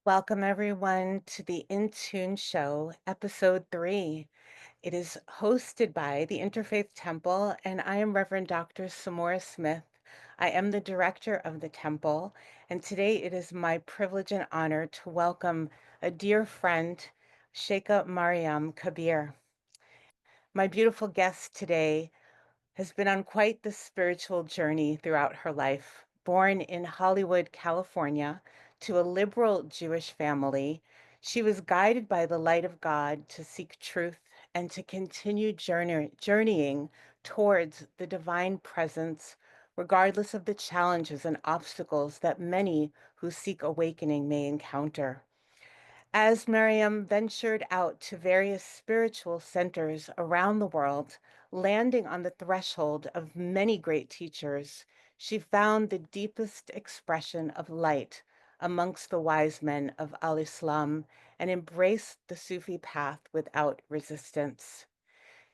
Welcome, everyone, to the In Tune Show, Episode 3. It is hosted by the Interfaith Temple, and I am Reverend Dr. Samora Smith. I am the director of the temple, and today it is my privilege and honor to welcome a dear friend, Sheikha Maryam Kabeer. My beautiful guest today has been on quite the spiritual journey throughout her life. Born in Hollywood, California, to a liberal Jewish family, she was guided by the light of God to seek truth and to continue journeying towards the divine presence, regardless of the challenges and obstacles that many who seek awakening may encounter. As Miriam ventured out to various spiritual centers around the world, landing on the threshold of many great teachers, she found the deepest expression of light amongst the wise men of al-Islam and embraced the Sufi path without resistance.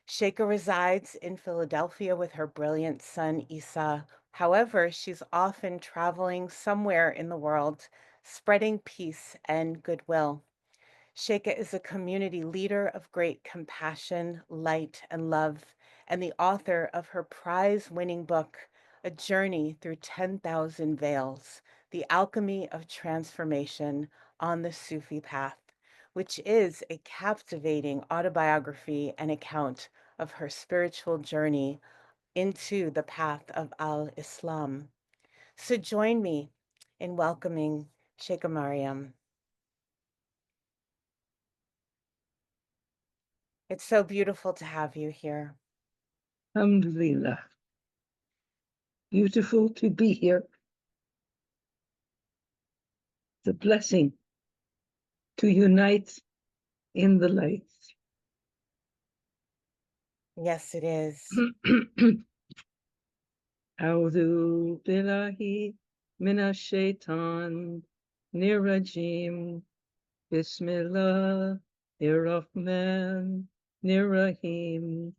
Sheikha resides in Philadelphia with her brilliant son, Issa. However, she's often traveling somewhere in the world, spreading peace and goodwill. Sheikha is a community leader of great compassion, light, and love, and the author of her prize-winning book, A Journey Through 10,000 Veils, The Alchemy of Transformation on the Sufi Path, which is a captivating autobiography and account of her spiritual journey into the path of al-Islam. So join me in welcoming Sheikha Maryam. It's so beautiful to have you here. Alhamdulillah. Beautiful to be here. It's a blessing to unite in the light. Yes, it is. A'udhu billahi minash shaitan nirajim. Bismillah irrahman nirrahim.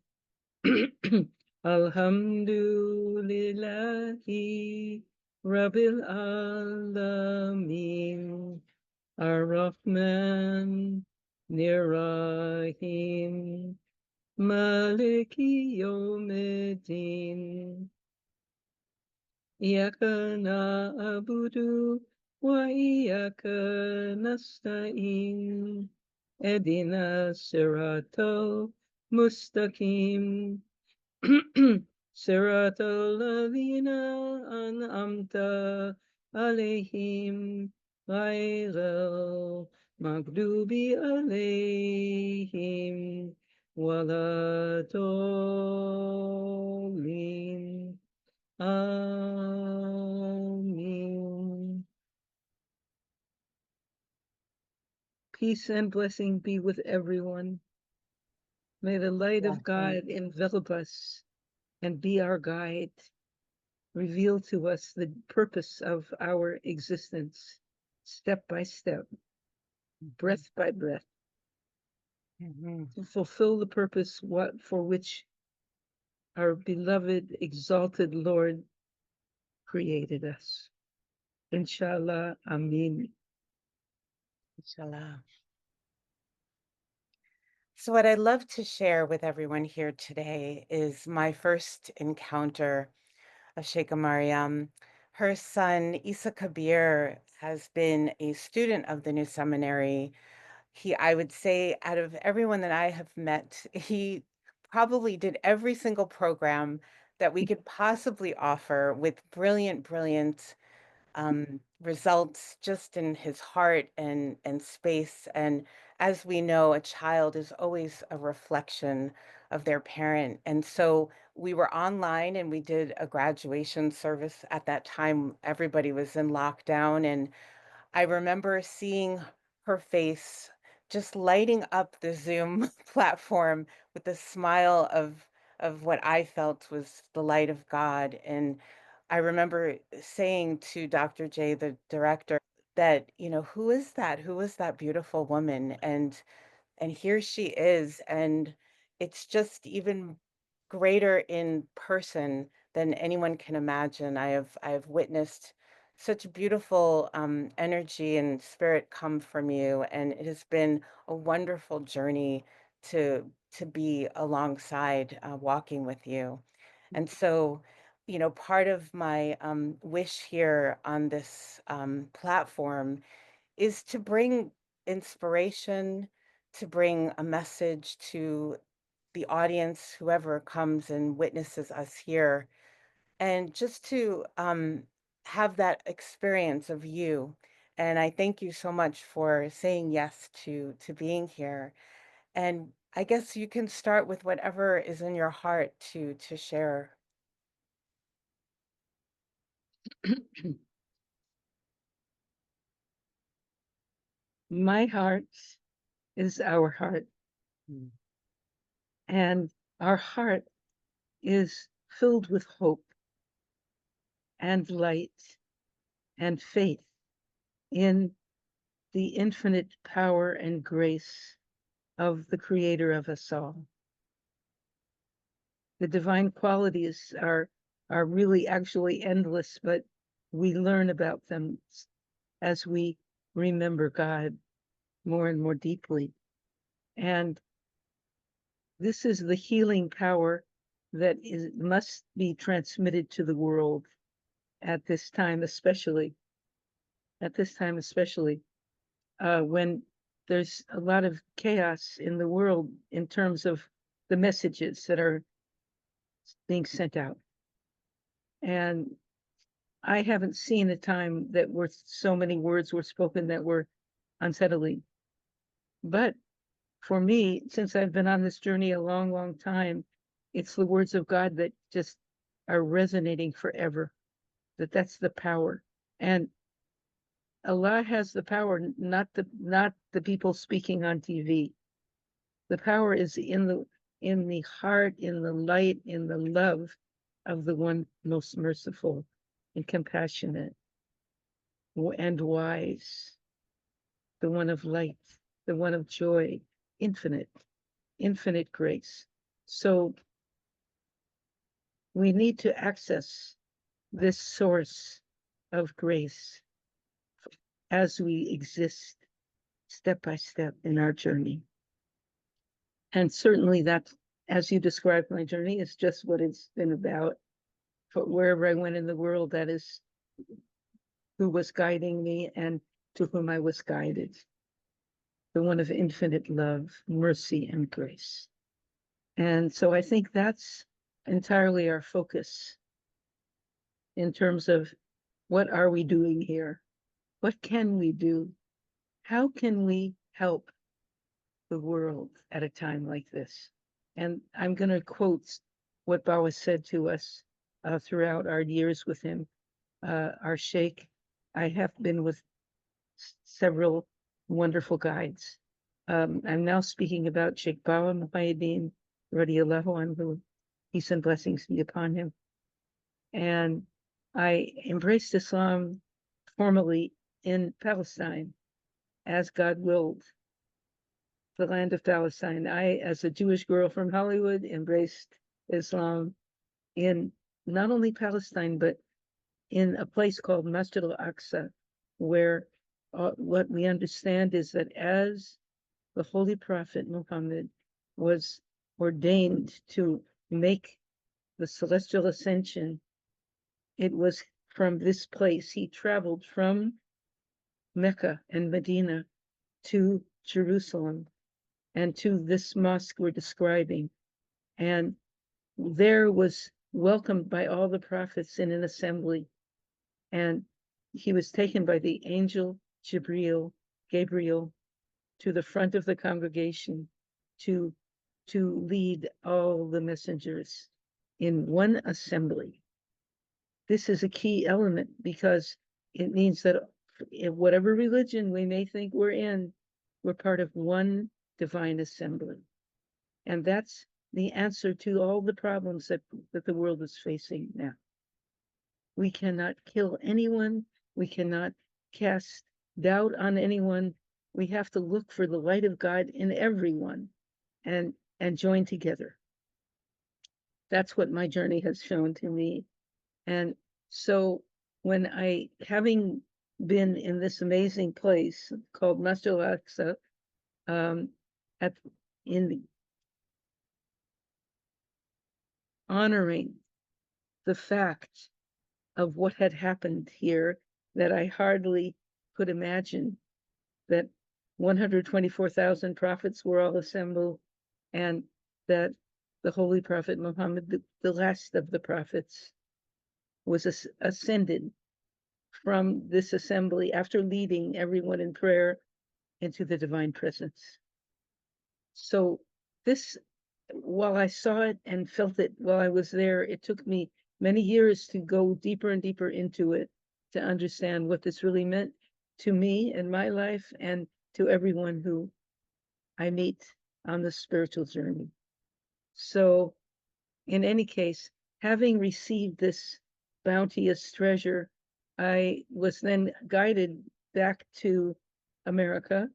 Alhamdulillahi Rabbil Alameen. Ar-Rahman, Nir-Rahim, Maliki Yawmiddin. Iyaka na'budu wa iyaka nasta'in. Edina siratal mustaqim. Siratal ladhina an'amta alayhim. غير المغضوب عليهم ولا الضالين آمين. Peace and blessing be with everyone. May the light of Blessing. God envelop us and be our guide, reveal to us the purpose of our existence, step by step, breath by breath, Mhm. to fulfill the purpose for which our beloved, exalted Lord created us. Inshallah, Amin. Inshallah. So, what I'd love to share with everyone here today is my first encounter of Sheikha Maryam. Her son, Issa Kabeer, has been a student of the new seminary. I would say, out of everyone that I have met, he probably did every single program that we could possibly offer with brilliant, brilliant results just in his heart and space. And as we know, a child is always a reflection of their parent. And so we were online and we did a graduation service at that time. Everybody was in lockdown, and I remember seeing her face just lighting up the Zoom platform with a smile of what I felt was the light of God. And I remember saying to Dr. J, the director, that, who is that? Who is that beautiful woman? And here she is, and it's just even greater in person than anyone can imagine. I have witnessed such beautiful energy and spirit come from you, and it has been a wonderful journey to be alongside, walking with you. And so, part of my wish here on this platform is to bring inspiration, to bring a message to the audience, whoever comes and witnesses us here, and just to have that experience of you. And I thank you so much for saying yes to being here. And I guess you can start with whatever is in your heart to share. My heart is our heart, Mm. and our heart is filled with hope and light and faith in the infinite power and grace of the creator of us all. The divine qualities are really actually endless, but we learn about them as we remember God more and more deeply. And this is the healing power that must be transmitted to the world at this time, especially when there's a lot of chaos in the world in terms of the messages that are being sent out. And I haven't seen a time that where so many words were spoken that were unsettling. But for me, since I've been on this journey a long, long time, it's the words of God that just are resonating forever. That's the power. And Allah has the power, not the people speaking on TV. The power is in the heart, in the light, in the love of the one most merciful and compassionate and wise, the one of light, the one of joy, infinite, infinite grace. So we need to access this source of grace as we exist step by step in our journey. And certainly that, as you described my journey, is just what it's been about. For wherever I went in the world, that is who was guiding me and to whom I was guided. The one of infinite love, mercy, and grace. And so I think that's entirely our focus in terms of what are we doing here? What can we do? How can we help the world at a time like this? And I'm going to quote what Bawa said to us throughout our years with him. Our Sheikh, I have been with several wonderful guides. I'm now speaking about Sheikh Bawa Muhyiddin, radiallahu anhu, peace and blessings be upon him. And I embraced Islam formally in Palestine as God willed, the land of Palestine. I, as a Jewish girl from Hollywood, embraced Islam in not only Palestine, but in a place called Masjid al-Aqsa, where what we understand is that as the Holy Prophet Muhammad was ordained to make the celestial ascension, it was from this place. He traveled from Mecca and Medina to Jerusalem and to this mosque we're describing. And there was welcomed by all the prophets in an assembly. And he was taken by the angel Gabriel, to the front of the congregation to lead all the messengers in one assembly. This is a key element because it means that in whatever religion we may think we're in, we're part of one divine assembly. And that's the answer to all the problems that the world is facing now. We cannot kill anyone. We cannot cast doubt on anyone. We have to look for the light of God in everyone and join together. That's what my journey has shown to me. And so when having been in this amazing place called Masjid al-Aqsa, um, at in honoring the fact of what had happened here, that I hardly could imagine that 124,000 prophets were all assembled, and that the Holy Prophet Muhammad, the last of the prophets, was ascended from this assembly after leading everyone in prayer into the divine presence. So this, while I saw it and felt it while I was there, it took me many years to go deeper and deeper into it, to understand what this really meant to me and my life, and to everyone who I meet on the spiritual journey. So, in any case, having received this bounteous treasure, I was then guided back to America.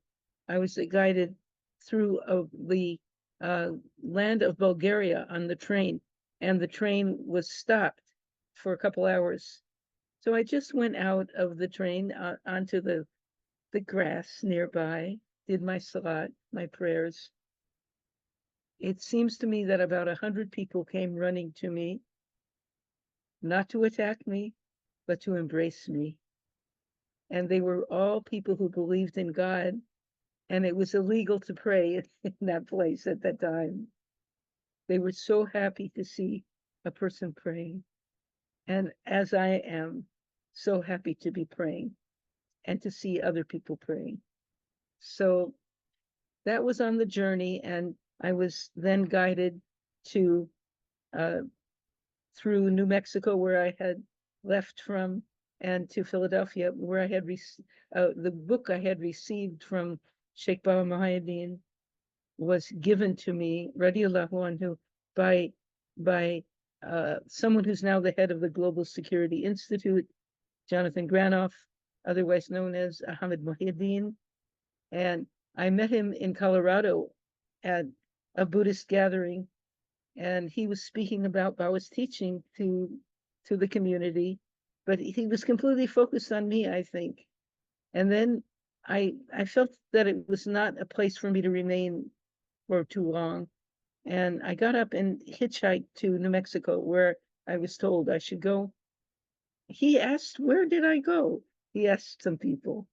I was guided through the land of Bulgaria on the train, and the train was stopped for a couple hours. So I just went out of the train onto the grass nearby, did my salat, my prayers. It seems to me that about 100 people came running to me, not to attack me, but to embrace me. And they were all people who believed in God, and it was illegal to pray in that place at that time. They were so happy to see a person praying. And as I am, so happy to be praying and to see other people praying. So that was on the journey, and I was then guided to through New Mexico, where I had left from, and to Philadelphia, where I had the book I had received from Sheikh Baba Muhyiddin was given to me, radiallahu anhu, by someone who's now the head of the Global Security Institute, Jonathan Granoff, otherwise known as Ahmed Muhyiddin. And I met him in Colorado at a Buddhist gathering, and he was speaking about Baba's teaching to the community, but he was completely focused on me, I think. And then I felt that it was not a place for me to remain for too long, and I got up and hitchhiked to New Mexico, where I was told I should go. He asked, where did I go? He asked some people.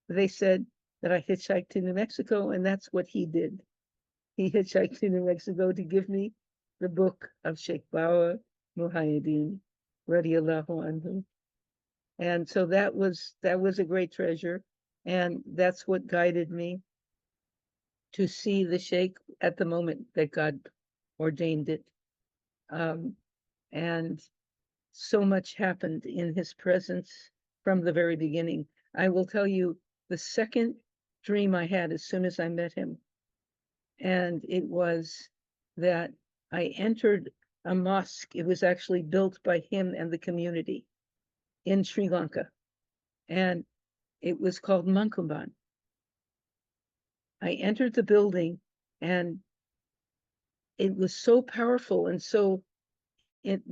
They said that I hitchhiked to New Mexico, and that's what he did. He hitchhiked to New Mexico to give me the book of Sheikh Baba Muhyiddin, radiallahu anhu. And so that was a great treasure, and that's what guided me to see the Sheikh at the moment that God ordained it. And so much happened in his presence from the very beginning. I will tell you the second dream I had as soon as I met him, and it was that I entered a mosque. It was actually built by him and the community in Sri Lanka, and it was called Mankuban. I entered the building, and it was so powerful and so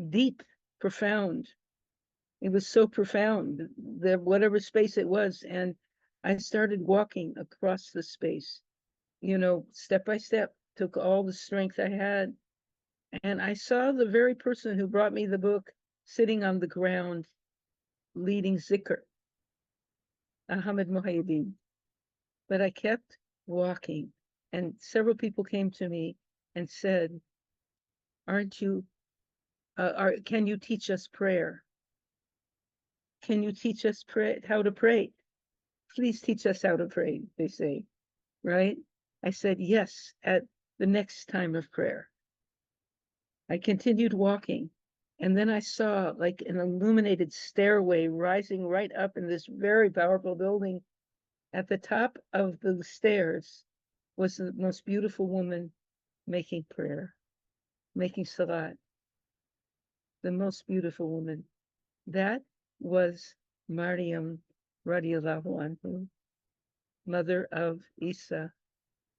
deep, profound. It was so profound, that whatever space it was, and I started walking across the space, step by step, took all the strength I had, and I saw the very person who brought me the book sitting on the ground leading zikr, Ahmed Muhyiddin. But I kept walking, and several people came to me and said, aren't you, can you teach us prayer? Can you teach us how to pray? Please teach us how to pray, they say, right? I said, yes, at the next time of prayer. I continued walking, and then I saw like an illuminated stairway rising right up in this very powerful building. At the top of the stairs was the most beautiful woman making prayer, making salat. The most beautiful woman. That was Maryam radiallahu anhu, mother of Issa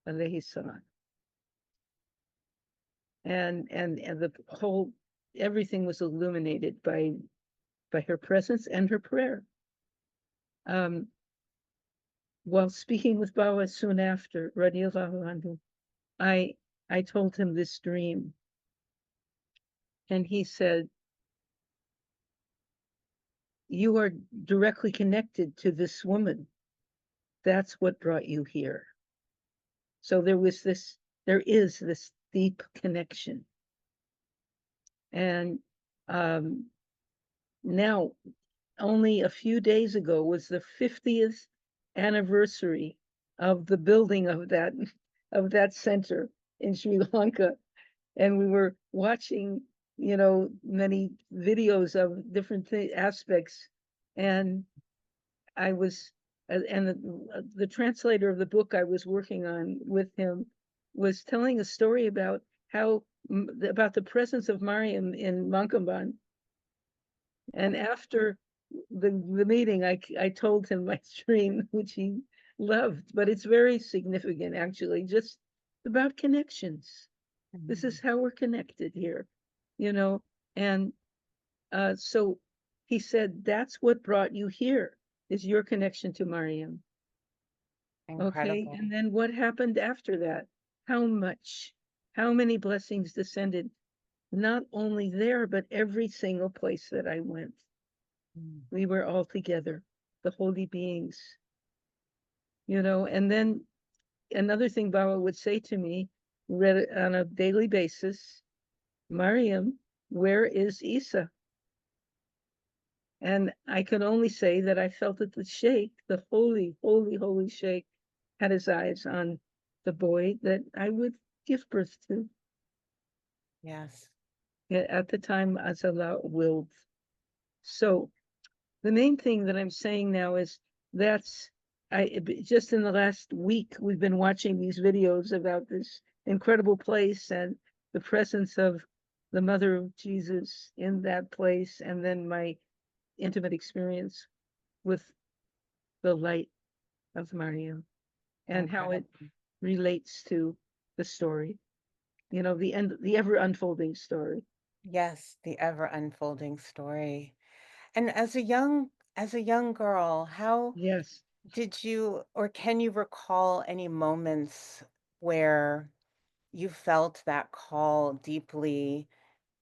alayhi salam. And the whole, everything was illuminated by by her presence and her prayer. Um, while speaking with Bawa soon after, radiallahu anhu, I told him this dream, and he said, "You are directly connected to this woman. That's what brought you here." So there is this deep connection. And now, only a few days ago was the 50th anniversary of the building of that center in Sri Lanka, and we were watching, many videos of different aspects, and I was, and the translator of the book I was working on with him was telling a story about about the presence of Mariam in Mankamban. And after the meeting, I told him my dream, which he loved, but it's very significant, actually, just about connections. This is how we're connected here, you know. And so he said, that's what brought you here, is your connection to Mariam. Okay. Incredible. And then what happened after that? How many blessings descended, not only there, but every single place that I went. We were all together, the holy beings, and then another thing Bawa would say to me, read on a daily basis, Mariam, where is Issa? And I can only say that I felt that the Sheikh, the holy, holy, holy Sheikh, had his eyes on the boy that I would give birth to. Yes. At the time as Allah willed. So the main thing that I'm saying now is that's just in the last week we've been watching these videos about this incredible place and the presence of the mother of Jesus in that place, and then my intimate experience with the light of Mariam and how it Incredible. relates to the story, the ever unfolding story. Yes, the ever unfolding story. And as a young girl, how Yes. did you or can you recall any moments where you felt that call deeply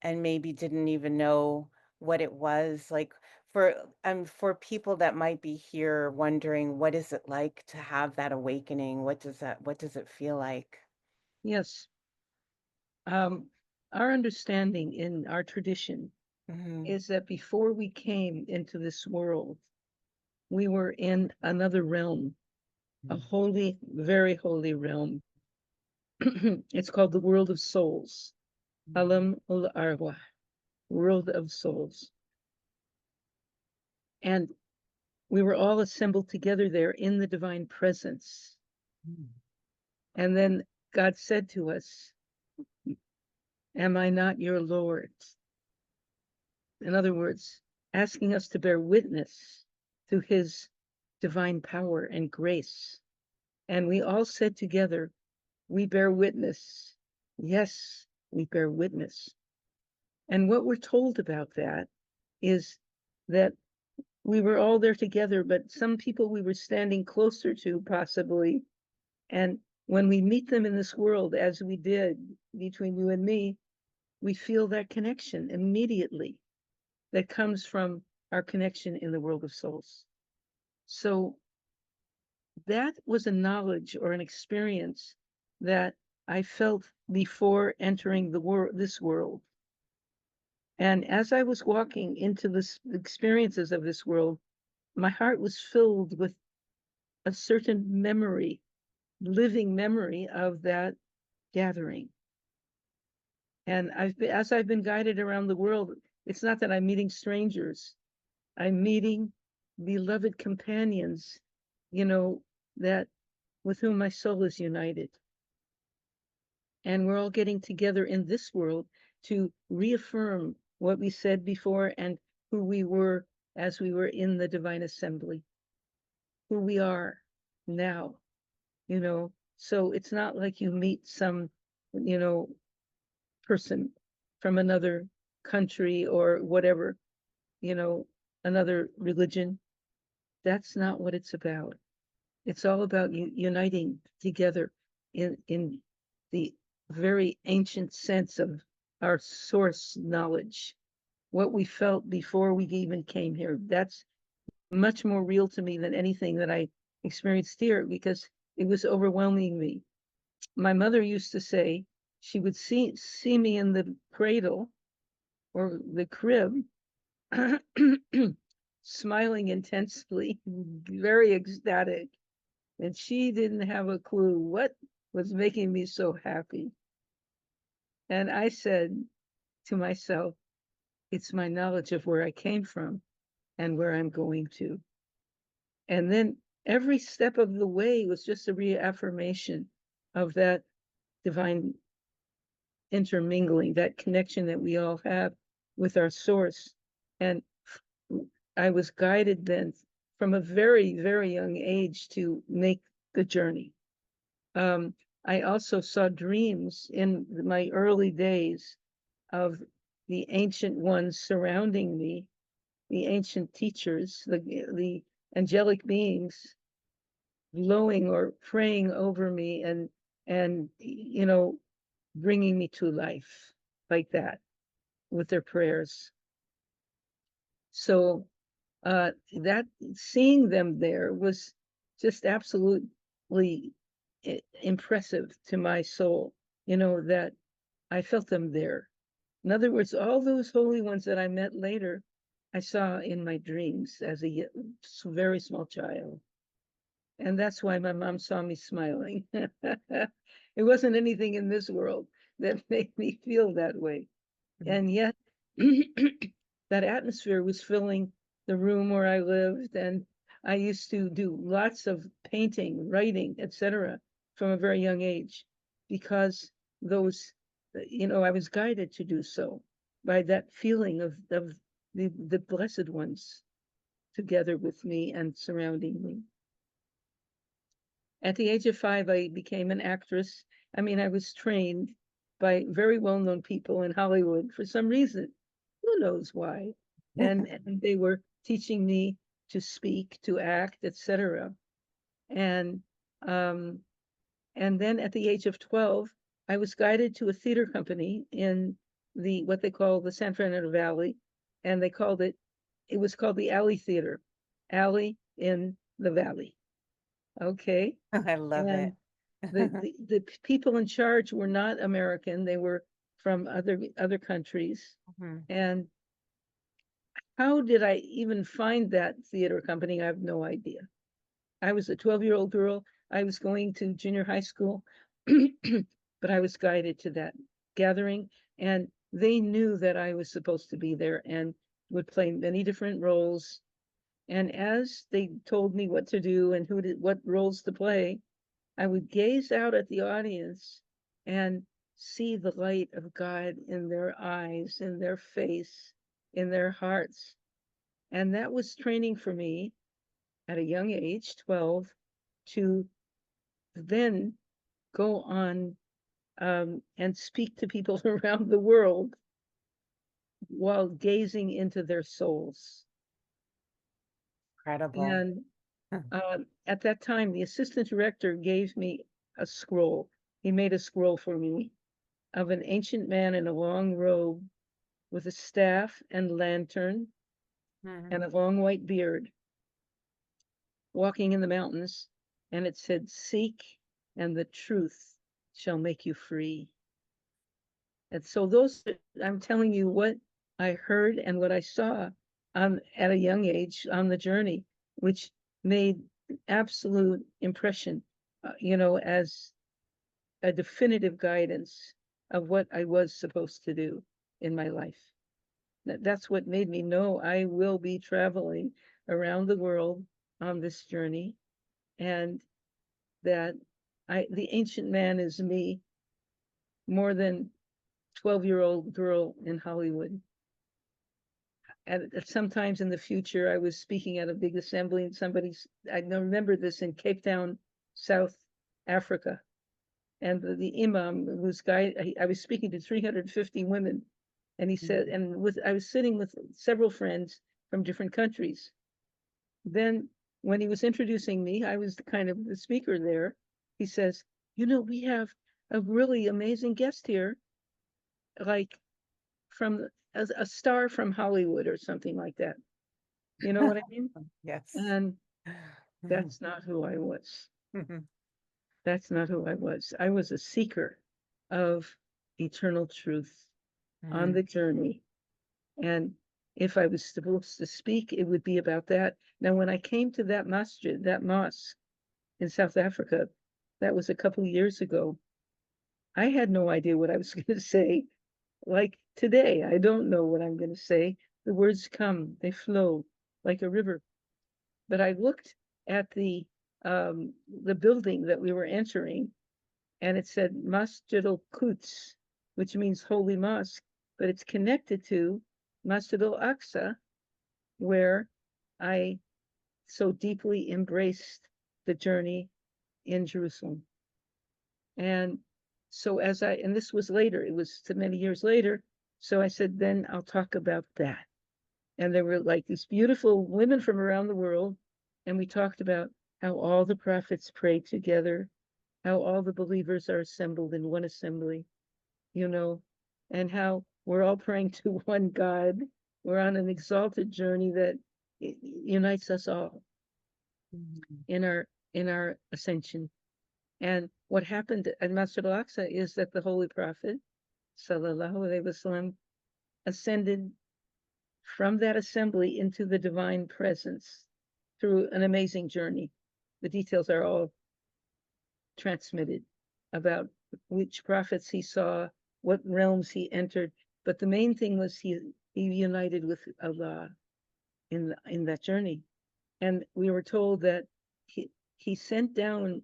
and maybe didn't even know what it was? Like for people that might be here wondering what is it like to have that awakening? What does it feel like? Yes. Um, our understanding in our tradition Mhm. is that before we came into this world, we were in another realm, a holy, very holy realm. It's called the world of souls, Alam ul Arwah, world of souls. And we were all assembled together there in the divine presence. And then God said to us, am I not your Lord? In other words, asking us to bear witness to his divine power and grace. And we all said together, we bear witness. Yes, we bear witness. And what we're told about that is that we were all there together, but some people we were standing closer to, possibly. And when we meet them in this world, as we did between you and me, we feel that connection immediately that comes from our connection in the world of souls. So that was a knowledge or an experience that I felt before entering this world. And as I was walking into the experiences of this world, my heart was filled with a certain memory, living memory of that gathering. And as I've been guided around the world, it's not that I'm meeting strangers. I'm meeting beloved companions, that with whom my soul is united. And we're all getting together in this world to reaffirm what we said before and who we were as we were in the divine assembly, who we are now, So it's not like you meet some, you know, person from another country or whatever, you know, another religion. That's not what it's about. It's all about uniting together in the very ancient sense of our source knowledge, what we felt before we even came here. That's much more real to me than anything that I experienced here because it was overwhelming me. My mother used to say she would see me in the cradle or the crib, smiling intensely, very ecstatic, and she didn't have a clue what was making me so happy. And I said to myself, it's my knowledge of where I came from and where I'm going to. And then every step of the way was just a reaffirmation of that divine intermingling, that connection that we all have with our source. And I was guided then from a very, very young age to make the journey. I also saw dreams in my early days of the ancient ones surrounding me, the ancient teachers, the angelic beings blowing or praying over me and bringing me to life like that with their prayers. So that seeing them there was just absolutely impressive to my soul, that I felt them there. In other words, all those holy ones that I met later, I saw in my dreams as a very small child. And that's why my mom saw me smiling. It wasn't anything in this world that made me feel that way. And yet, that atmosphere was filling the room where I lived. And I used to do lots of painting, writing, etc., from a very young age because those, I was guided to do so by that feeling of the blessed ones together with me and surrounding me. At the age of 5, I became an actress. I mean, I was trained by very well-known people in Hollywood for some reason. Who knows why? And they were teaching me to speak, to act, etc. And um, and then at the age of 12, I was guided to a theater company in what they call the San Fernando Valley, and it was called the Alley Theater, Alley in the Valley. Okay. I love it. And the people in charge were not American. They were from other countries. Mhm. And how did I even find that theater company? I have no idea. I was a 12-year-old girl. I was going to junior high school, but I was guided to that gathering. And they knew that I was supposed to be there and would play many different roles. And as they told me what to do and what roles to play, I would gaze out at the audience and see the light of God in their eyes, in their face, in their hearts. And that was training for me at a young age, 12, to then go on and speak to people around the world while gazing into their souls. Incredible. And at that time, the assistant director gave me a scroll. He made a scroll for me of an ancient man in a long robe with a staff and lantern and Mhm. a long white beard walking in the mountains. And it said, "Seek, and the truth shall make you free." And so I'm telling you what I heard and what I saw at a young age on the journey, which made absolute impression, as a definitive guidance of what I was supposed to do in my life. That's what made me know I will be traveling around the world on this journey, and that the ancient man is me more than 12-year-old girl in Hollywood. At sometimes in the future, I was speaking at a big assembly, and I remember this in Cape Town, South Africa, and the imam was I was speaking to 350 women, and he said, I was sitting with several friends from different countries. Then when he was introducing me, I was kind of the speaker there. He says, we have a really amazing guest here, like from a star from Hollywood or something like that. You know what I mean? Yes. And that's not who I was. That's not who I was. I was a seeker of eternal truth on the journey. And if I was supposed to speak, it would be about that. Now, when I came to that masjid, that mosque in South Africa, that was a couple of years ago, I had no idea what I was going to say. Like today, I don't know what I'm going to say. The words come, they flow like a river. But I looked at the building that we were entering, and it said Masjid al-Quds, which means holy mosque, but it's connected to Masjid al-Aqsa, where I so deeply embraced the journey in Jerusalem. And so and this was later, it was many years later. So I said, then I'll talk about that. And there were like these beautiful women from around the world. And we talked about how all the prophets prayed together, how all the believers are assembled in one assembly, and how we're all praying to one God. We're on an exalted journey that unites us all in our ascension. And what happened at Masjid al-Aqsa is that the Holy Prophet, sallallahu alaihi wasallam, ascended from that assembly into the divine presence through an amazing journey. The details are all transmitted about which prophets he saw, what realms he entered. But the main thing was he united with Allah in that journey. And we were told that he sent down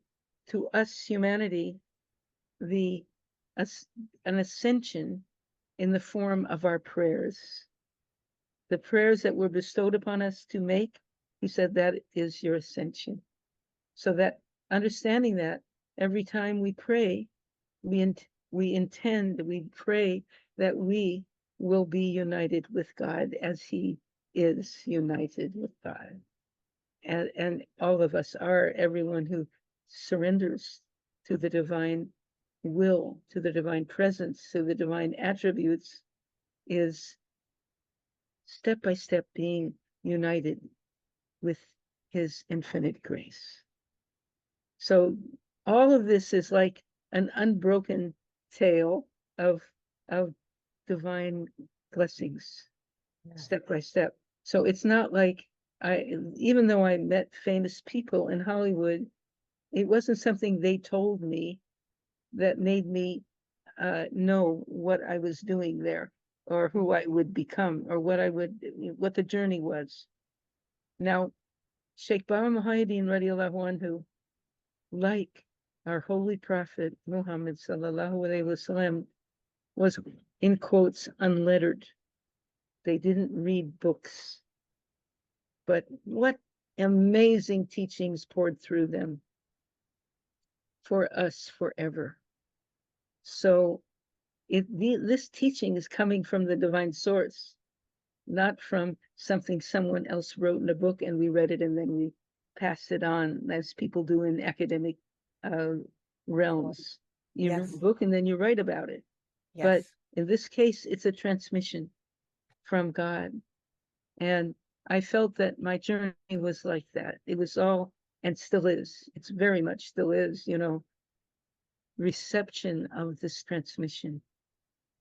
to us, humanity, an ascension in the form of our prayers. The prayers that were bestowed upon us to make, he said, that is your ascension. So that understanding that every time we pray, we pray that we will be united with God as he is united with God. And all of us are, everyone who surrenders to the divine will, to the divine presence, to the divine attributes, is step by step being united with his infinite grace. So all of this is like an unbroken tale of divine blessings, step by step. So it's not like even though I met famous people in Hollywood, it wasn't something they told me that made me know what I was doing there, or who I would become, or what the journey was. Now, Sheikh Baba Muhyiddin radiallahu anhu, like our holy prophet Muhammad sallallahu alaihi wasallam, was in quotes unlettered. They didn't read books, but what amazing teachings poured through them for us forever. So this teaching is coming from the divine source, not from something someone else wrote in a book and we read it and then we passed it on, as people do in academic realms. You read Yes. a book and then you write about it. But Yes. in this case, it's a transmission from God. And I felt that my journey was like that. It was all, and still is, it's very much still is, reception of this transmission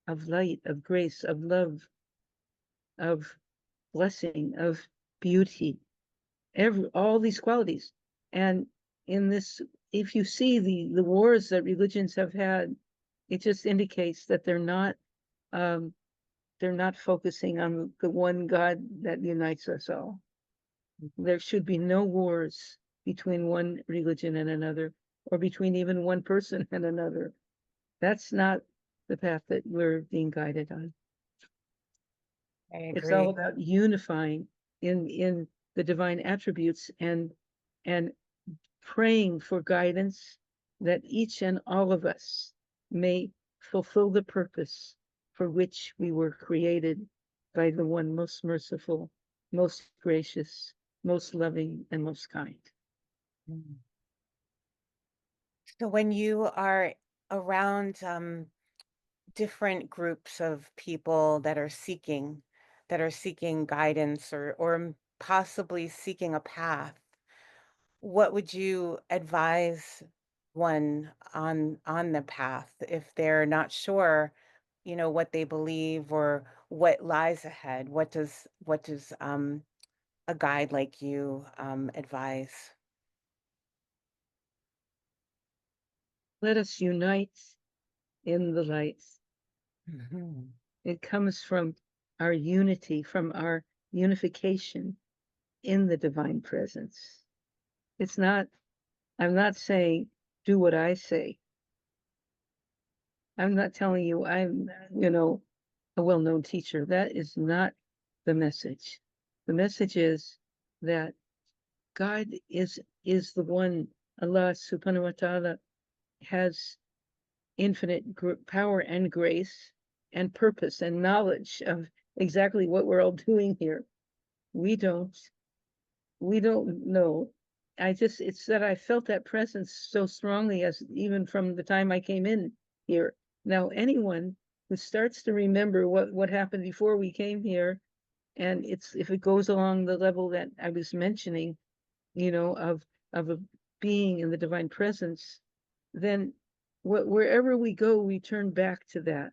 of light, of grace, of love, of blessing, of beauty, all these qualities. And in this, if you see the wars that religions have had, it just indicates that they're not focusing on the one God that unites us all. There should be no wars between one religion and another, or between even one person and another. That's not the path that we're being guided on. I It's all agree. about unifying in the divine attributes and praying for guidance, that each and all of us may fulfill the purpose for which we were created by the one most merciful most gracious, most loving, and most kind. Mm. So when you are around different groups of people that are seeking guidance or possibly seeking a path, what would you advise one on the path if they're not sure, what they believe or what lies ahead? What does a guide like you advise? Let us unite in the light. Mhm. It comes from our unity, from our unification in the divine presence. It's not, I'm not saying do what I say. I'm not telling you I'm, a well known teacher. That is not the message. The message is that God is the one, Allah subhanahu wa ta'ala has infinite power and grace and purpose and knowledge of exactly what we're all doing here. We don't. We don't know. It's that I felt that presence so strongly as even from the time I came in here. Now, anyone who starts to remember what happened before we came here, and it's if it goes along the level that I was mentioning, of a being in the divine presence, then wherever we go, we turn back to that.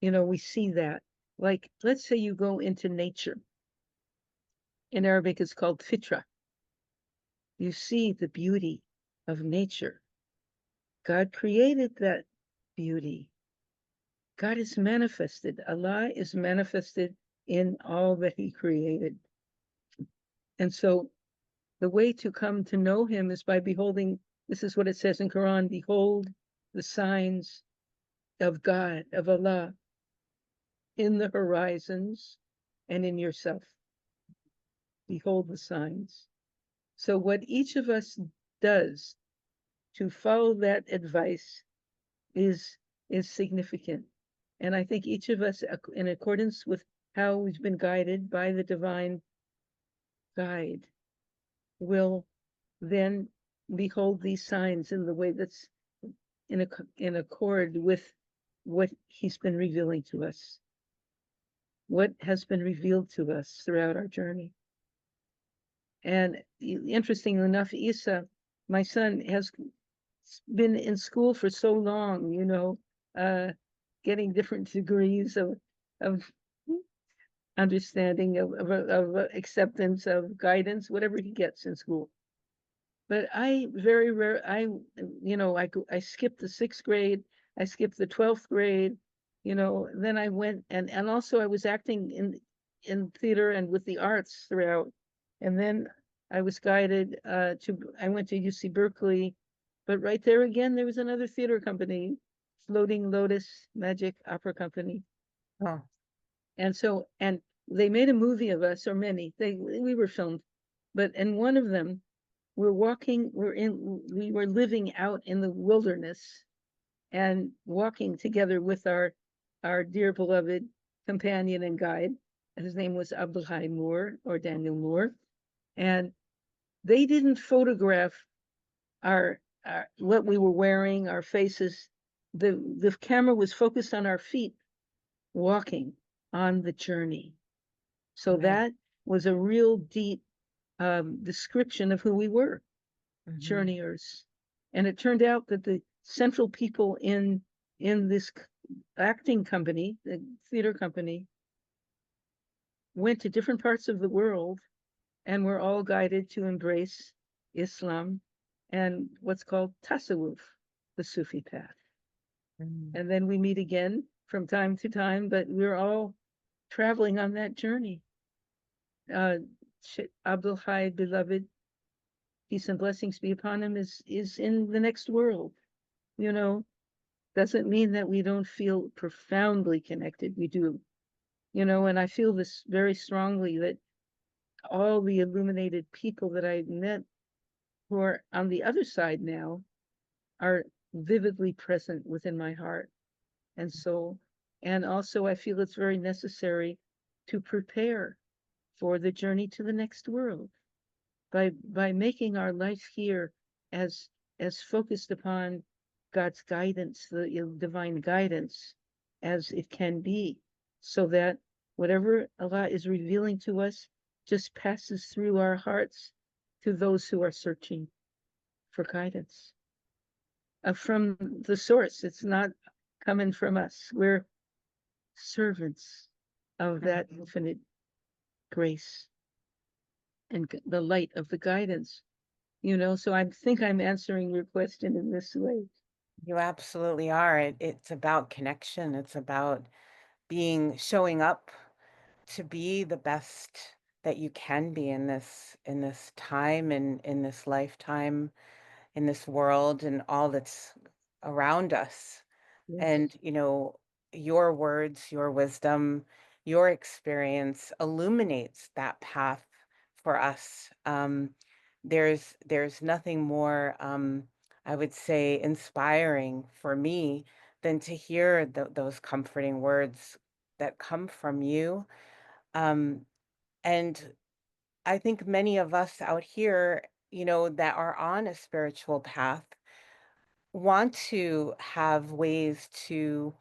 We see that. Like, let's say you go into nature. In Arabic, it's called fitra. You see the beauty of nature. God created that beauty. God is manifested. Allah is manifested in all that He created. And so the way to come to know Him is by beholding, this is what it says in Quran, behold the signs of God, of Allah, in the horizons and in yourself. Behold the signs. So what each of us does to follow that advice is is significant. And I think each of us, in accordance with how we've been guided by the divine guide, will then behold these signs in the way that's in accord with what He's been revealing to us, what has been revealed to us throughout our journey. And interestingly enough, Issa, my son, has been in school for so long, uh, getting different degrees of understanding, of acceptance, of guidance, whatever he gets in school. But I very rare, I skipped the sixth grade, I skipped the 12th grade, then I went and also I was acting in theater and with the arts throughout. And then I was guided I went to UC Berkeley, but right there again, there was another theater company, Floating Lotus Magic Opera Company. Oh, And they made a movie of us, or many, we were filmed, but in one of them, we were living out in the wilderness and walking together with our dear beloved companion and guide. His name was Abdulhai Moore, or Daniel Moore. And they didn't photograph our what we were wearing, our faces. The camera was focused on our feet walking on the journey. So right. that was a real deep description of who we were, Mhm. journeyers. And it turned out that the central people in this acting company, the theater company, went to different parts of the world and were all guided to embrace Islam and what's called tasawwuf, the Sufi path. Mm. And then we meet again from time to time, but we're all traveling on that journey. Uh, Abdul Hai, beloved, peace and blessings be upon him, is in the next world. You know, doesn't mean that we don't feel profoundly connected. We do, and I feel this very strongly that all the illuminated people that I met who are on the other side now are vividly present within my heart and soul. And also, I feel it's very necessary to prepare for the journey to the next world, by making our life here as focused upon God's guidance, the divine guidance, as it can be, so that whatever Allah is revealing to us just passes through our hearts to those who are searching for guidance from the source. It's not coming from us. We're servants of that infinite grace and the light of the guidance. So I think I'm answering your question in this way. You absolutely are. It's about connection. It's about showing up to be the best that you can be in this time and in this lifetime, in this world and all that's around us. Yes. And, your words, your wisdom, your experience illuminates that path for us. There's nothing more, I would say, inspiring for me than to hear those comforting words that come from you. Um, and I think many of us out here, that are on a spiritual path want to have ways to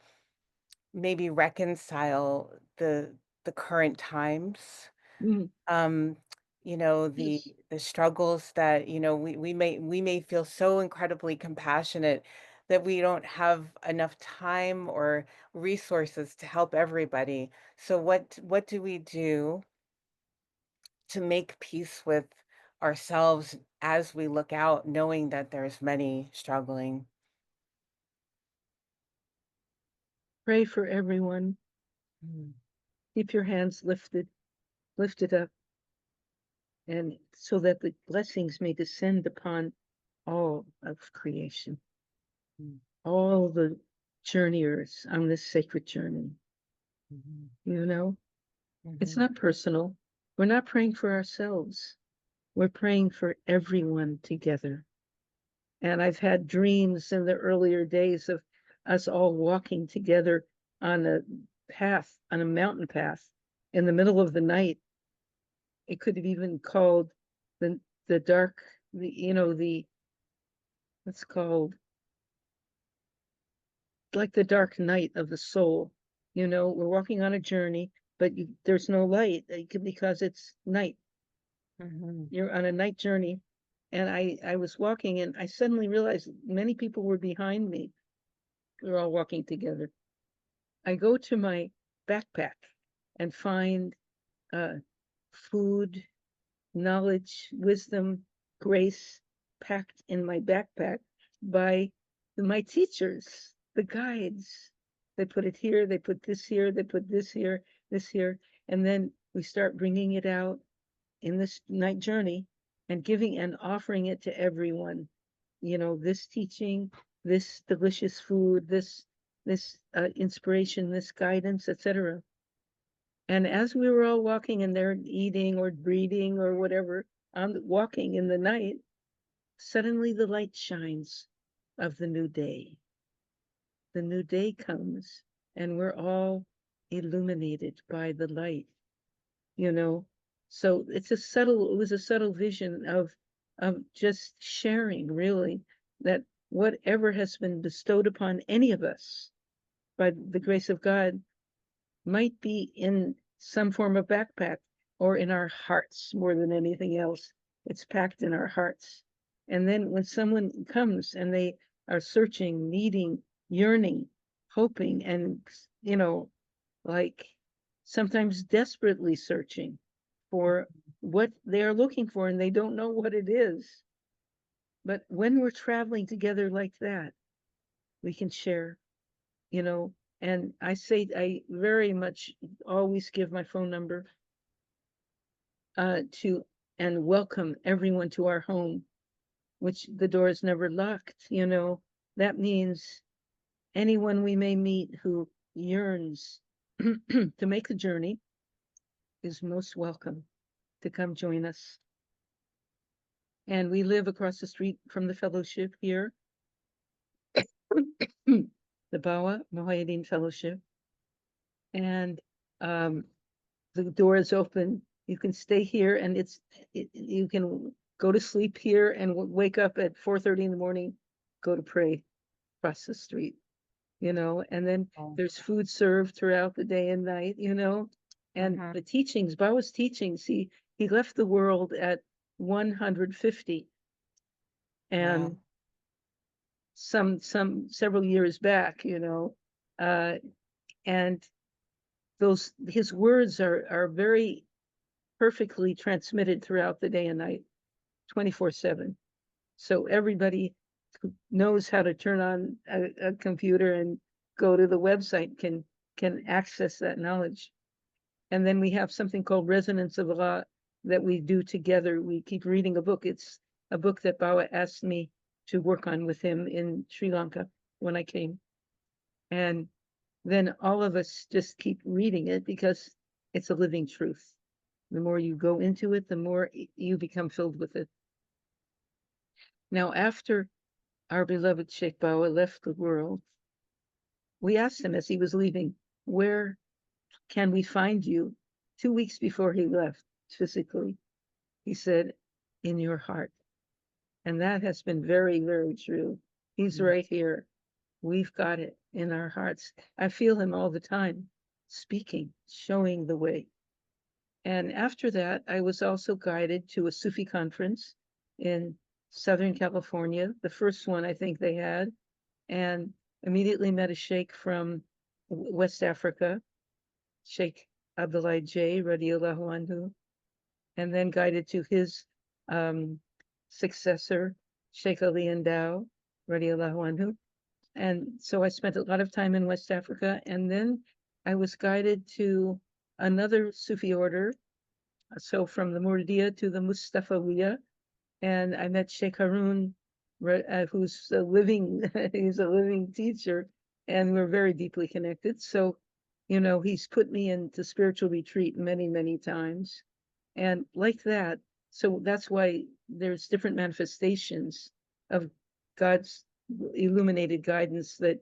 maybe reconcile the current times, Mm, um, yes. the struggles that, we may feel so incredibly compassionate that we don't have enough time or resources to help everybody. So what do we do to make peace with ourselves as we look out, knowing that there's many struggling? Pray for everyone. Mm, Keep your hands lifted up, and so that the blessings may descend upon all of creation, mm, all the journeyers on this sacred journey. mhm, You know, it's mhm, not personal. We're not praying for ourselves. We're praying for everyone together. And I've had dreams in the earlier days of us all walking together on a path, on a mountain path in the middle of the night. It could have even called the the dark, the what's called like the dark night of the soul. We're walking on a journey, but there's no light because it's night. mhm, You're on a night journey. And I was walking and I suddenly realized many people were behind me. We were all walking together. I go to my backpack and find uh, food, knowledge, wisdom, grace packed in my backpack by my teachers, the guides. They put it here, they put this here, they put this here, and then we start bringing it out in this night journey and giving and offering it to everyone. This teaching, this delicious food, this inspiration, this guidance, etc. And as we were all walking and they're eating or breathing or whatever, walking in the night, suddenly the light shines of the new day. The new day comes and we're all illuminated by the light, you know. So it was a subtle vision of just sharing really that whatever has been bestowed upon any of us by the grace of God might be in some form of backpack or in our hearts more than anything else. It's packed in our hearts. And then when someone comes and they are searching, needing, yearning, hoping, and, like sometimes desperately searching for what they are looking for and they don't know what it is. But when we're traveling together like that, we can share, you know, and I very much always give my phone number to and welcome everyone to our home, which the door is never locked. That means anyone we may meet who yearns to make the journey is most welcome to come join us. And we live across the street from the fellowship here, the Bawa Mohayedin Fellowship. And the door is open You can stay here, and you can go to sleep here and wake up at 4:30 in the morning, go to pray across the street, and then Oh. there's food served throughout the day and night, and Mhm. the teachings, Baba's teachings, he left the world at 150, and Wow. some several years back, uh, and those his words are very perfectly transmitted throughout the day and night, 24/7. So everybody who knows how to turn on a computer and go to the website can access that knowledge. And then we have something called Resonance of Allah that we do together. We keep reading a book. It's a book that Bawa asked me to work on with him in Sri Lanka when I came. And then all of us just keep reading it because it's a living truth. The more you go into it, the more you become filled with it. Now, after our beloved Sheikh Bawa left the world, we asked him as he was leaving, where can we find you? 2 weeks before he left physically, he said, in your heart. And that has been very, very true. He's Mm. right here. We've got it in our hearts. I feel him all the time, speaking, showing the way. And after that, I was also guided to a Sufi conference in Southern California, the first one I think they had, and immediately met a sheikh from West Africa, Sheikh Abdullah J. radiallahu anhu, and then guided to his um, successor, Sheikh Ali Endau, radiallahu anhu. And so I spent a lot of time in West Africa, and then I was guided to another Sufi order, so from the Muridiya to the Mustafawiya, and I met Sheikh Harun, who's a living, he's a living teacher, and we're very deeply connected. So, he's put me into spiritual retreat many, many times, and like that. So that's why there's different manifestations of God's illuminated guidance that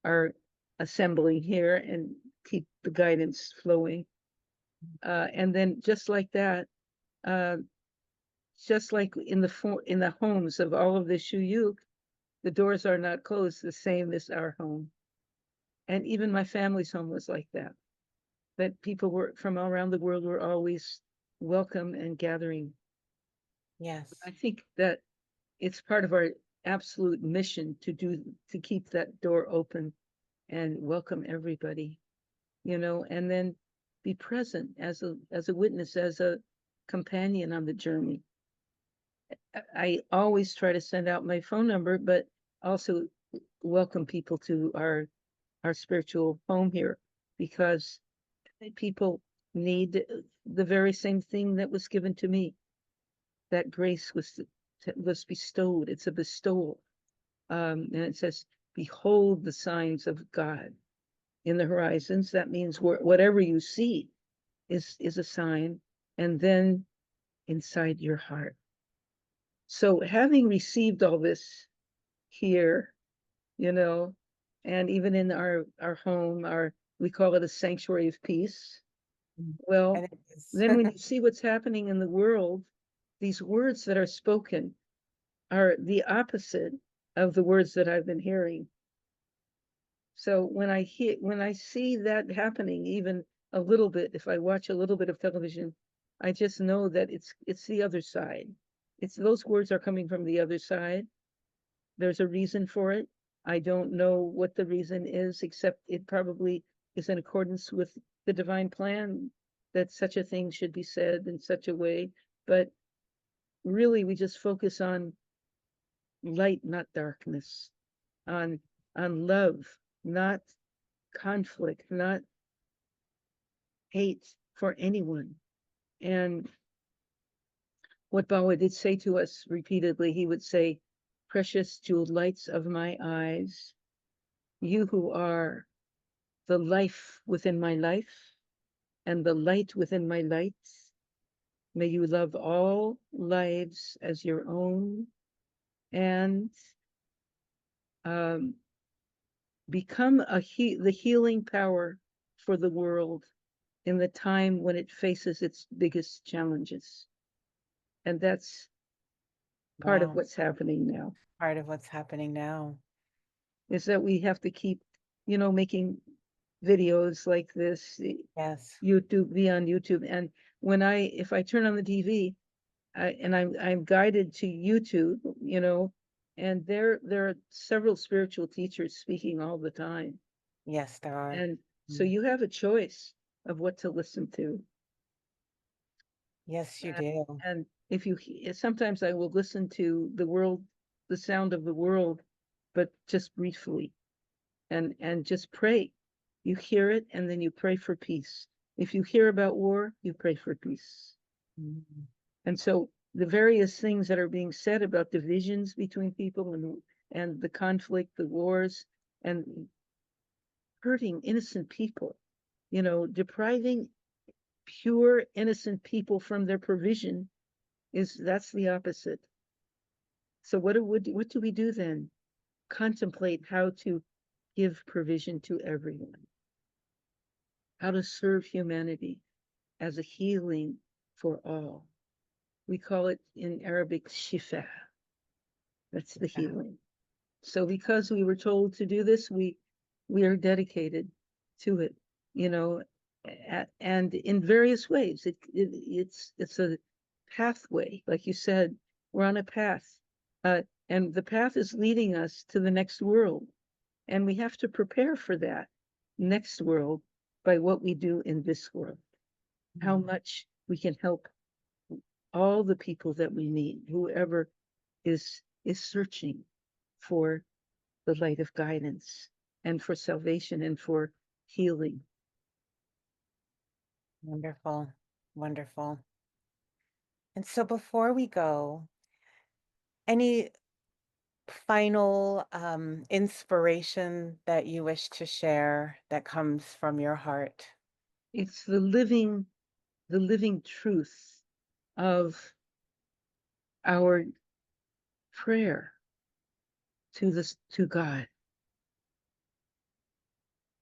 are assembling here and keep the guidance flowing. And then just like that, uh, just like in the homes of all of the shuyukh, the doors are not closed the same as our home. And even my family's home was like that. That people were from all around the world were always welcome and gathering. Yes. I think that it's part of our absolute mission to keep that door open and welcome everybody, and then be present as a witness, as a companion on the journey. I always try to send out my phone number, but also welcome people to our spiritual home here, because people need the very same thing that was given to me. That grace was bestowed. It's a bestowal, and it says, "Behold the signs of God in the horizons." That means whatever you see is a sign, and then inside your heart. So having received all this here, you know, and even in our home, we call it a sanctuary of peace. Mm. Well, And it is. then when you see what's happening in the world, these words that are spoken are the opposite of the words that I've been hearing. So when I see that happening, even a little bit, if I watch a little bit of television, I just know that it's the other side. It's those words are coming from the other side. There's a reason for it. I don't know what the reason is, except it probably is in accordance with the divine plan that such a thing should be said in such a way. But really, we just focus on light, not darkness, on on love, not conflict, not hate for anyone. And what Bawa did say to us repeatedly, he would say, "Precious jeweled lights of my eyes, you who are the life within my life and the light within my light, may you love all lives as your own and um, become the healing power for the world in the time when it faces its biggest challenges. And that's part of Wow. what's happening now, Part of what's happening now. is that we have to keep, making videos like this, Yes. YouTube, be on YouTube. And if I turn on the TV, I'm guided to YouTube, and there are several spiritual teachers speaking all the time. Yes, there are. And so Mm. you have a choice of what to listen to. Yes, you And, do. and if you sometimes I will listen to the sound of the world, but just briefly, and just pray. You hear it and then you pray for peace. If you hear about war, you pray for peace. Mm. And so the various things that are being said about divisions between people, and the conflict, the wars, and hurting innocent people, depriving pure innocent people from their provision, that's the opposite. So what do we do then? Contemplate how to give provision to everyone, how to serve humanity as a healing for all. We call it in Arabic shifa. That's the Yeah. healing. So because we were told to do this, we are dedicated to it, you know, and in various ways. It's a pathway, like you said. We're on a path, and the path is leading us to the next world, and we have to prepare for that next world by what we do in this world. How Mm. much we can help all the people that we meet, whoever is searching for the light of guidance and for salvation and for healing. Wonderful. Wonderful. And so before we go, any final inspiration that you wish to share that comes from your heart? It's the living truth of our prayer to God.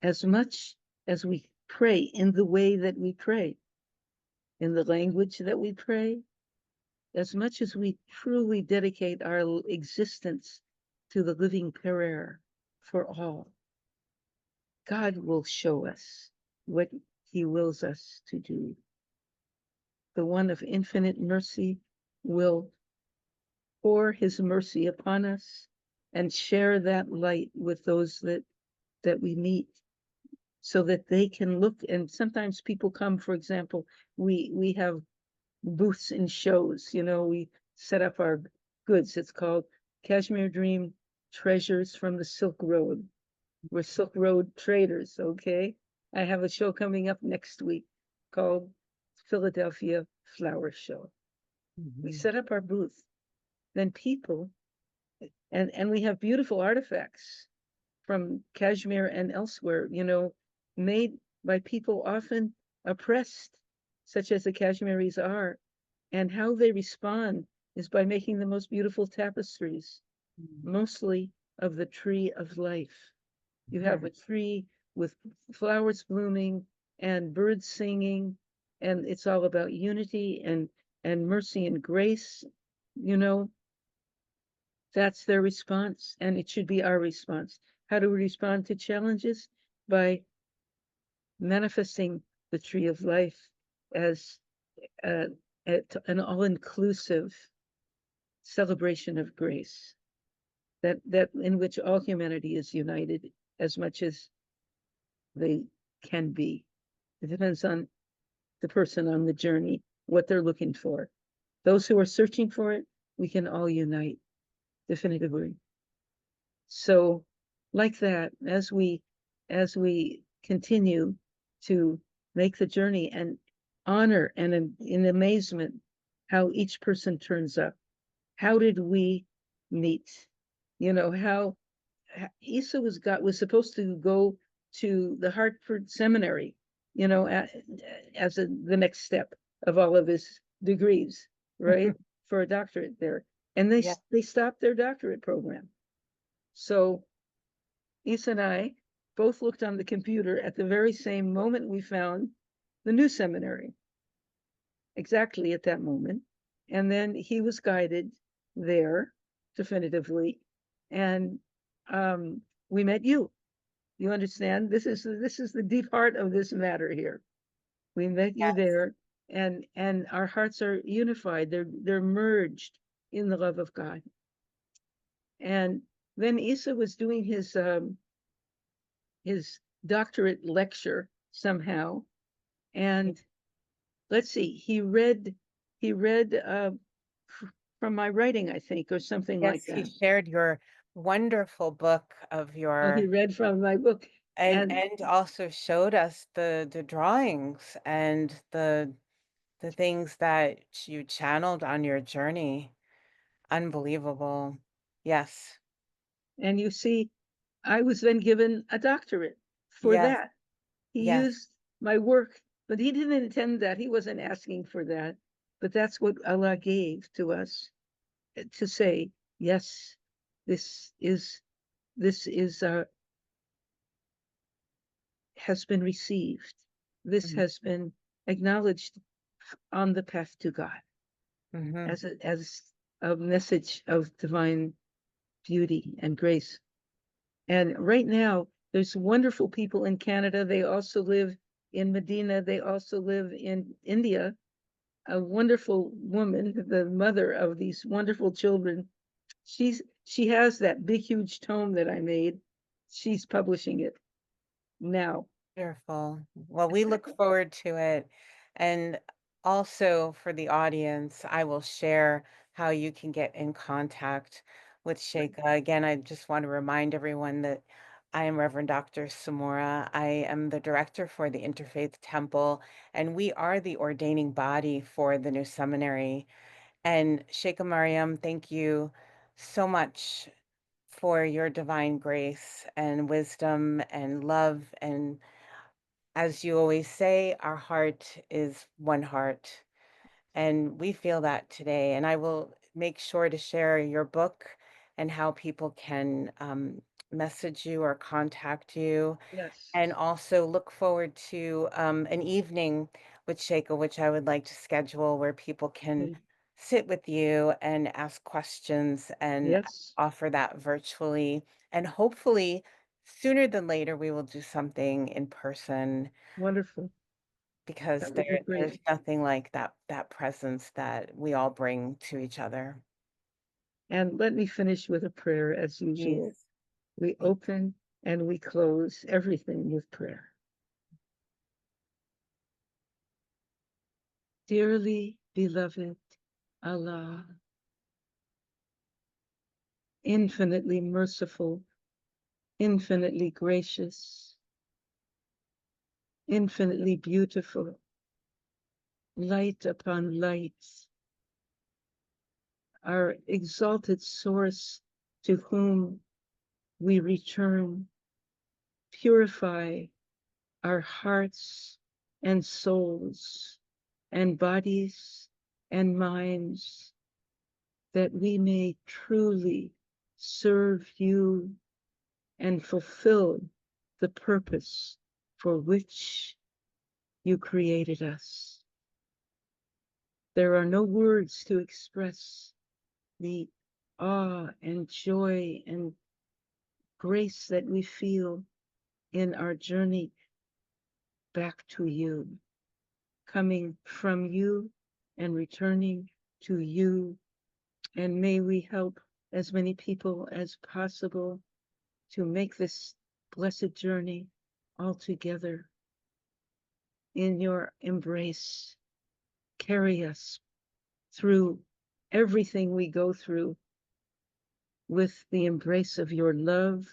As much as we pray in the way that we pray, in the language that we pray, as much as we truly dedicate our existence to the living prayer for all, God will show us what he wills us to do. The one of infinite mercy will pour his mercy upon us and share that light with those that we meet, so that they can look. And sometimes people come, for example, we have booths in shows, we set up our goods. It's called Kashmir Dream Treasures from the Silk Road. We're Silk Road traders, okay? I have a show coming up next week called Philadelphia Flower Show. We Mhm. set up our booth. Then people, and we have beautiful artifacts from Kashmir and elsewhere, made by people often oppressed, such as the Kashmiris are. And how they respond is by making the most beautiful tapestries, Mm. mostly of the tree of life. You have a tree with flowers blooming and birds singing, and it's all about unity and mercy and grace. You know, that's their response, and it should be our response. How do we respond to challenges? By manifesting the tree of life as uh, an all-inclusive celebration of grace, that in which all humanity is united as much as they can be. It depends on the person on the journey, what they're looking for. Those who are searching for it, we can all unite definitively. So, like that, as we continue to make the journey and honor and in amazement how each person turns up. How did we meet? How Issa was supposed to go to the Hartford Seminary, as the next step of all of his degrees, right, for a doctorate there, and they Yeah. they stopped their doctorate program. So Issa and I both looked on the computer at the very same moment we found the new seminary, exactly at that moment. And then he was guided there definitively. And we met you. You understand? This is the deep heart of this matter here. We met you Yes, there, and our hearts are unified. They're merged in the love of God. And then Issa was doing his doctorate lecture somehow, and let's see, he read from my writing, I think, or something like yes, he that. shared your wonderful book of Oh, he your read from my book, and and also showed us the drawings and the things that you channeled on your journey. Unbelievable. Yes. and you see, I was then given a doctorate for Yes. that. He Yes. used my work, but he didn't intend that. He wasn't asking for that. But that's what Allah gave to us to say, yes, this is this is has been received. This has been acknowledged on the path to God Mm-hmm. as a message of divine beauty and grace. And right now, there's wonderful people in Canada. They also live in Medina. They also live in India. A wonderful woman, the mother of these wonderful children. She has that big, huge tome that I made. She's publishing it now. Wonderful. Well, we look forward to it. And also for the audience, I will share how you can get in contact with Sheikha. Again, I just want to remind everyone that I am Reverend Dr. Samora. I am the director for the Interfaith Temple, and we are the ordaining body for the new seminary. And Sheikha Maryam, thank you so much for your divine grace and wisdom and love and as you always say, our heart is one heart. And we feel that today. And I will make sure to share your book and how people can message you or contact you. Yes. And also look forward to an evening with Sheikha, which I would like to schedule where people can Okay. sit with you and ask questions and Yes. offer that virtually. And hopefully, sooner than later, we will do something in person Wonderful. because That would be great. there's nothing like that presence that we all bring to each other. And let me finish with a prayer as usual. Please. We open and we close everything with prayer. Dearly beloved Allah, infinitely merciful, infinitely gracious, infinitely beautiful, light upon light, our exalted source to whom we return, purify our hearts and souls and bodies and minds that we may truly serve you and fulfill the purpose for which you created us. There are no words to express the awe and joy and grace that we feel in our journey back to you, coming from you and returning to you. And may we help as many people as possible to make this blessed journey all together in your embrace. Carry us through everything we go through with the embrace of your love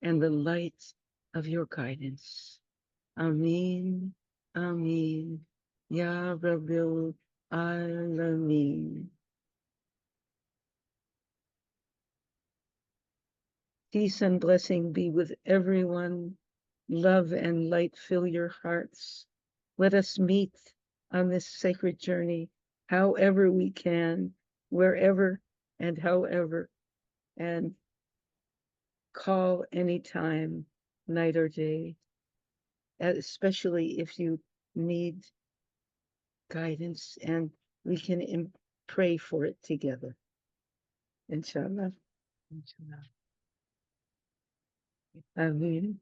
and the light of your guidance. Amin, Amin, Ya Rabbil Alameen. Peace and blessing be with everyone. Love and light fill your hearts. Let us meet on this sacred journey, however we can, wherever and however, and call anytime, night or day, especially if you need guidance, and we can pray for it together. Inshallah. Inshallah. Amin.